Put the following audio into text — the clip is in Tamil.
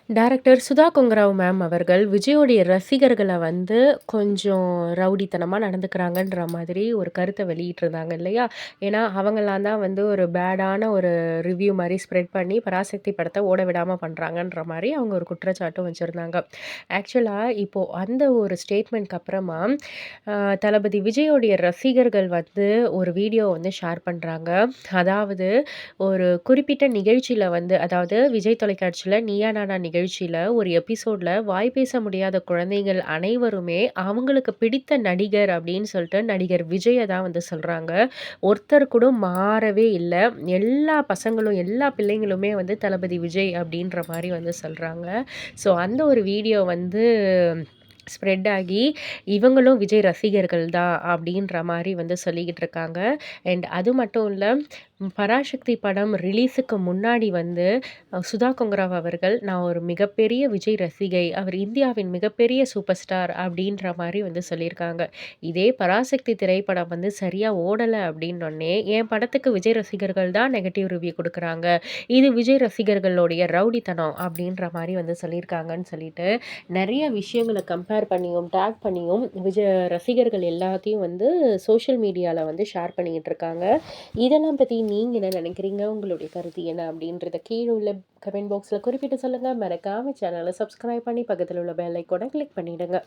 டைரக்டர் சுதா கொங்கராவ் மேம் அவர்கள் விஜயோடைய ரசிகர்கள வந்து கொஞ்சம் ரவுடித்தனமா நடந்துக்கிறாங்கன்ற மாதிரி ஒரு கருத்த வெளியிட்டிருந்தாங்க இல்லையா? ஏன்னா, அவங்கலாம் தான் வந்து ஒரு பேடான ஒரு ரிவ்யூ மாரி ஸ்ப்ரெட் பண்ணி பராசக்தி படத்த ஓட விடாம பண்றாங்கன்ற மாரி அவங்க ஒரு குற்றச்சாட்டும் வச்சிருந்தாங்க. ஆக்சுவலா இப்போ அந்த ஒரு ஸ்டேட்மெண்ட்க்கு அப்புறமா, அ தளபதி விஜயோடைய ரசிகர்கள் வந்து ஒரு வீடியோ வந்து ஷேர் பண்றாங்க. அதாவது ஒரு குறிப்பிட்ட நிகழ்ச்சியில வந்து அதாவது விஜய் தொலைக்காட்சியில நீயா நானா நிகழ்ச்சியில ஒரு எபிசோட்ல வாய் பேச முடியாத குழந்தைகள் அனைவருமே அவங்களுக்கு பிடித்த நடிகர் அப்படின்னு சொல்லிட்டு நடிகர் விஜய தான் வந்து சொல்றாங்க. ஒருத்தர் கூட மாறவே இல்ல. எல்லா பசங்களும், எல்லா பிள்ளைங்களுமே வந்து தளபதி விஜய் அப்படின்ற மாரி வந்து சொல்றாங்க. ஸோ அந்த ஒரு வீடியோ வந்து ஸ்ப்ரெட் ஆகி, இவங்களும் விஜய் ரசிகர்கள் தான் அப்படின்ற மாரி வந்து சொல்லிக்கிட்டு இருக்காங்க. அண்ட் அது மட்டும் இல்ல, பராசக்தி படம் ரிலீஸுக்கு முன்னாடி வந்து சுதா கொங்கராவ் அவர்கள், "நான் ஒரு மிகப்பெரிய விஜய் ரசிகை. அவர் இந்தியாவின் மிகப்பெரிய சூப்பர் ஸ்டார்" அப்படின்ற மாரி வந்து சொல்லியிருக்காங்க. இதே பராசக்தி திரைப்படம் வந்து சரியா ஓடல அப்படின்னோனே, என் படத்துக்கு விஜய் ரசிகர்கள் தான் நெகட்டிவ் ரிவ்யூ குடுக்குறாங்க. இது விஜய் ரசிகர்களுடைய ரவுடித்தனம் அப்படின்ற மாரி வந்து சொல்லியிருக்காங்கன்னு சொல்லிட்டு, நெறைய விஷயங்கள கம்பேர் பண்ணியும், டேக் பண்ணியும் ரசிகர்கள் எல்லாத்தையும் வந்து சோஷியல் மீடியால வந்து ஷேர் பண்ணிக்கிட்டு இருக்காங்க. இதெல்லாம் பத்தி நீங்க என்ன நினைக்கிறீங்க? உங்களுடைய கருத்து என்ன? அப்படின்றத கீழ உள்ள கமெண்ட் பாக்ஸ்ல குறிப்பிட்டு சொல்லுங்க. மறக்காம சேனல சப்ஸ்கிரைப் பண்ணி பக்கத்துல உள்ள பெல் ஐகான கிளிக் பண்ணிடுங்க.